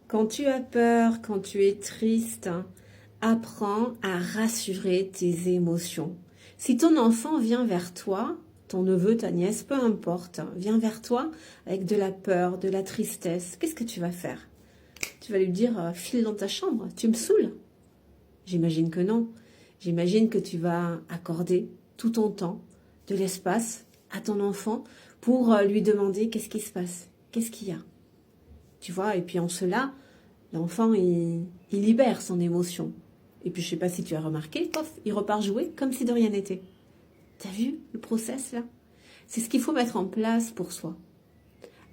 Quand tu as peur, quand tu es triste, apprends à rassurer tes émotions. Si ton enfant vient vers toi, ton neveu, ta nièce, peu importe, vient vers toi avec de la peur, de la tristesse, qu'est-ce que tu vas faire? Tu vas lui dire, file dans ta chambre, tu me saoules. J'imagine que non. J'imagine que tu vas accorder tout ton temps, de l'espace à ton enfant pour lui demander qu'est-ce qui se passe, qu'est-ce qu'il y a. Tu vois, et puis en cela, l'enfant, il libère son émotion. Et puis je sais pas si tu as remarqué, pof, il repart jouer comme si de rien n'était. T'as vu le process là? C'est ce qu'il faut mettre en place pour soi.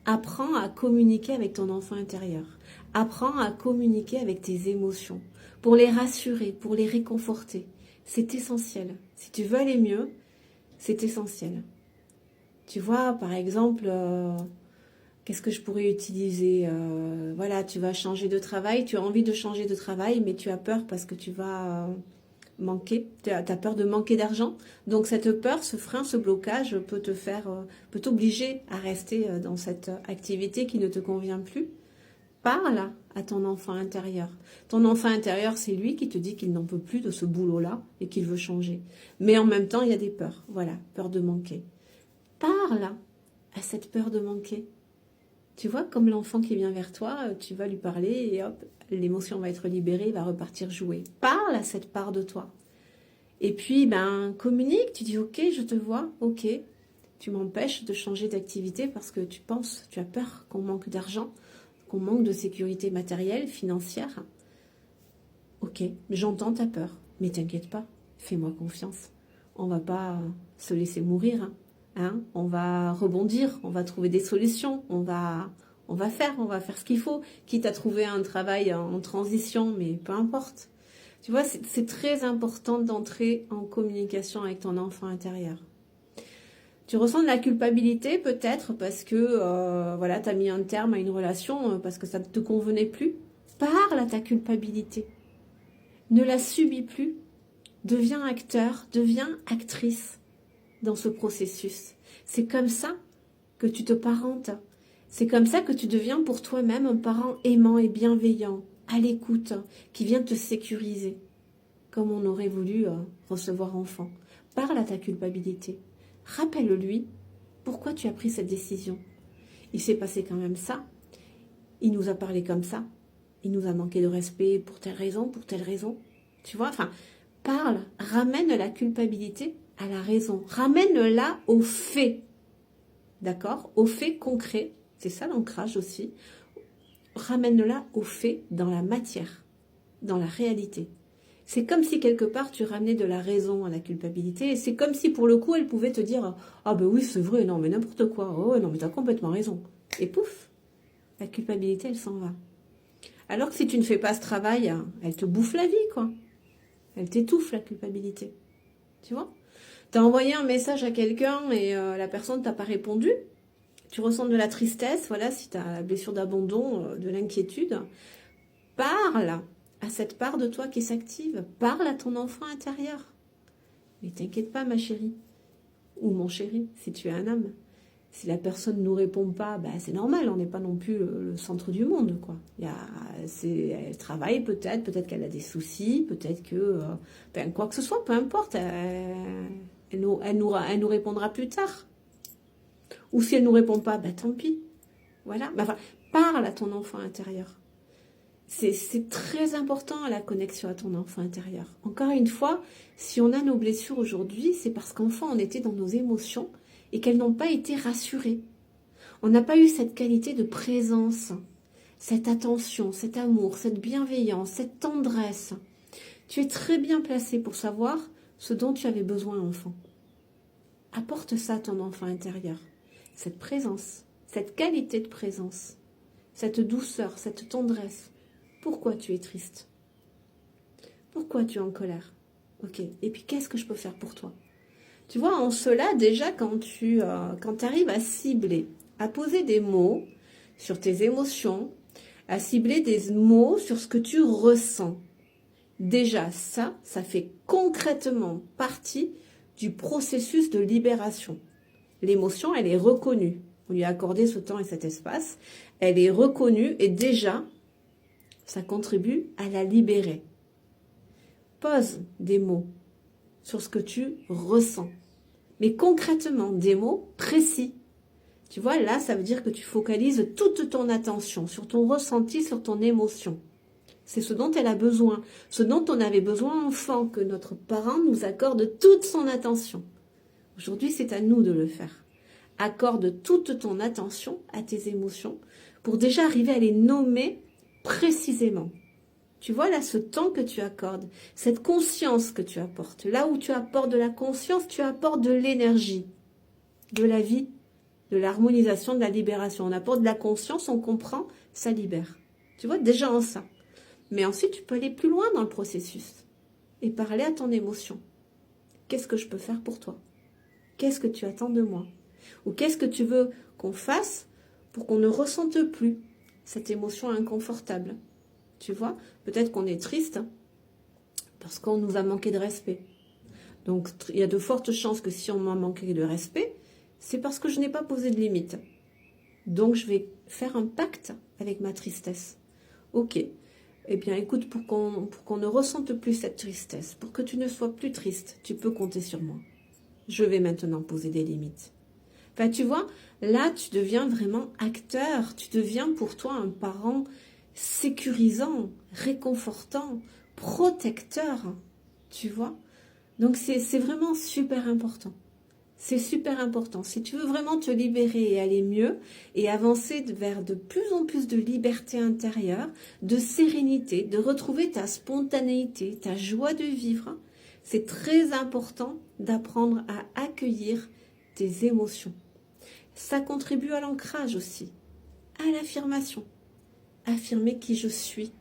Apprends à communiquer avec ton enfant intérieur. Apprends à communiquer avec tes émotions pour les rassurer, pour les réconforter. C'est essentiel. Si tu veux aller mieux, c'est essentiel. Tu vois, par exemple, qu'est-ce que je pourrais utiliser? Voilà, tu vas changer de travail, tu as envie de changer de travail, mais tu as peur parce que tu vas manquer, tu as peur de manquer d'argent. Donc cette peur, ce frein, ce blocage peut peut t'obliger à rester dans cette activité qui ne te convient plus. Parle à ton enfant intérieur. Ton enfant intérieur, c'est lui qui te dit qu'il n'en peut plus de ce boulot-là et qu'il veut changer. Mais en même temps, il y a des peurs. Voilà, peur de manquer. Parle à cette peur de manquer. Tu vois, comme l'enfant qui vient vers toi, tu vas lui parler et hop, l'émotion va être libérée, il va repartir jouer. Parle à cette part de toi. Et puis, communique, tu dis, ok, je te vois, ok. Tu m'empêches de changer d'activité parce que tu as peur qu'on manque d'argent, qu'on manque de sécurité matérielle, financière. Ok, j'entends ta peur, mais t'inquiète pas, fais-moi confiance. On va pas se laisser mourir, hein. On va rebondir, on va trouver des solutions, on va faire ce qu'il faut, quitte à trouver un travail en transition, mais peu importe. Tu vois, c'est très important d'entrer en communication avec ton enfant intérieur. Tu ressens de la culpabilité peut-être parce que voilà, tu as mis un terme à une relation parce que ça ne te convenait plus. Parle à ta culpabilité. Ne la subis plus. Deviens acteur, deviens actrice dans ce processus. C'est comme ça que tu te parentes. C'est comme ça que tu deviens pour toi-même un parent aimant et bienveillant, à l'écoute, qui vient te sécuriser, comme on aurait voulu recevoir enfant. Parle à ta culpabilité. Rappelle-lui pourquoi tu as pris cette décision. Il s'est passé quand même ça. Il nous a parlé comme ça. Il nous a manqué de respect pour telle raison, pour telle raison. Tu vois, parle, ramène la culpabilité à la raison. Ramène-la aux faits. D'accord? Aux faits concrets. C'est ça l'ancrage aussi. Ramène-la aux faits dans la matière, dans la réalité. C'est comme si quelque part tu ramenais de la raison à la culpabilité et c'est comme si pour le coup elle pouvait te dire « Ah ben oui c'est vrai, non mais n'importe quoi, oh non mais t'as complètement raison ». Et pouf, la culpabilité elle s'en va. Alors que si tu ne fais pas ce travail, elle te bouffe la vie quoi. Elle t'étouffe la culpabilité. Tu vois? T'as envoyé un message à quelqu'un et la personne t'a pas répondu. Tu ressens de la tristesse, voilà, si tu as la blessure d'abandon, de l'inquiétude. Parle à cette part de toi qui s'active. Parle à ton enfant intérieur. Mais t'inquiète pas, ma chérie. Ou mon chéri, si tu es un homme. Si la personne ne nous répond pas, c'est normal, on n'est pas non plus le centre du monde, quoi. Elle travaille peut-être qu'elle a des soucis, peut-être que... quoi que ce soit, peu importe. Elle nous répondra plus tard. Ou si elle ne nous répond pas, tant pis. Voilà. Parle à ton enfant intérieur. C'est très important la connexion à ton enfant intérieur. Encore une fois, si on a nos blessures aujourd'hui, c'est parce qu'enfant on était dans nos émotions et qu'elles n'ont pas été rassurées. On n'a pas eu cette qualité de présence, cette attention, cet amour, cette bienveillance, cette tendresse. Tu es très bien placé pour savoir ce dont tu avais besoin enfant. Apporte ça à ton enfant intérieur. Cette présence, cette qualité de présence, cette douceur, cette tendresse. Pourquoi tu es triste? Pourquoi tu es en colère? Ok, et puis qu'est-ce que je peux faire pour toi? Tu vois, en cela, déjà, quand tu arrives à cibler, à poser des mots sur tes émotions, à cibler des mots sur ce que tu ressens, déjà, ça fait concrètement partie du processus de libération. L'émotion, elle est reconnue. On lui a accordé ce temps et cet espace. Elle est reconnue et déjà, Ça contribue à la libérer. Pose des mots sur ce que tu ressens. Mais concrètement, des mots précis. Tu vois, là, ça veut dire que tu focalises toute ton attention sur ton ressenti, sur ton émotion. C'est ce dont elle a besoin, ce dont on avait besoin enfant, que notre parent nous accorde toute son attention. Aujourd'hui, c'est à nous de le faire. Accorde toute ton attention à tes émotions pour déjà arriver à les nommer précisément. Tu vois là ce temps que tu accordes, cette conscience que tu apportes. Là où tu apportes de la conscience, tu apportes de l'énergie, de la vie, de l'harmonisation, de la libération. On apporte de la conscience, on comprend, ça libère. Tu vois déjà en ça. Mais ensuite, tu peux aller plus loin dans le processus et parler à ton émotion. Qu'est-ce que je peux faire pour toi? Qu'est-ce que tu attends de moi? Ou qu'est-ce que tu veux qu'on fasse pour qu'on ne ressente plus cette émotion inconfortable? Tu vois, peut-être qu'on est triste parce qu'on nous a manqué de respect. Donc, il y a de fortes chances que si on m'a manqué de respect, c'est parce que je n'ai pas posé de limite. Donc, je vais faire un pacte avec ma tristesse. Ok. Eh bien, écoute, pour qu'on ne ressente plus cette tristesse, pour que tu ne sois plus triste, tu peux compter sur moi. Je vais maintenant poser des limites. Enfin, tu vois, là, tu deviens vraiment acteur. Tu deviens pour toi un parent sécurisant, réconfortant, protecteur. Tu vois? Donc, c'est vraiment super important. C'est super important. Si tu veux vraiment te libérer et aller mieux et avancer vers de plus en plus de liberté intérieure, de sérénité, de retrouver ta spontanéité, ta joie de vivre, c'est très important d'apprendre à accueillir tes émotions. Ça contribue à l'ancrage aussi, à l'affirmation. Affirmer qui je suis.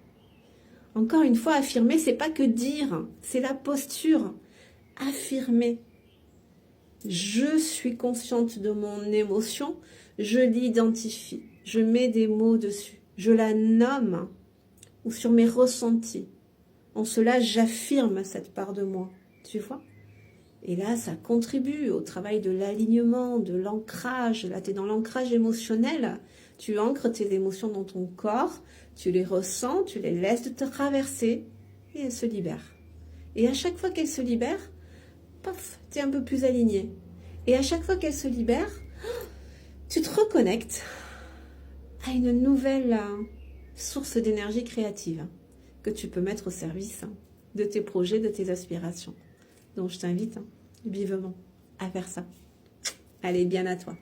Encore une fois, affirmer, c'est pas que dire, c'est la posture. Affirmer. Je suis consciente de mon émotion, je l'identifie, je mets des mots dessus, je la nomme ou sur mes ressentis. En cela, j'affirme cette part de moi, tu vois. Et là, ça contribue au travail de l'alignement, de l'ancrage. Là, tu es dans l'ancrage émotionnel. Tu ancres tes émotions dans ton corps, tu les ressens, tu les laisses te traverser et elles se libèrent. Et à chaque fois qu'elles se libèrent, paf, tu es un peu plus aligné. Et à chaque fois qu'elle se libère, tu te reconnectes à une nouvelle source d'énergie créative que tu peux mettre au service de tes projets, de tes aspirations. Donc je t'invite vivement à faire ça. Allez, bien à toi.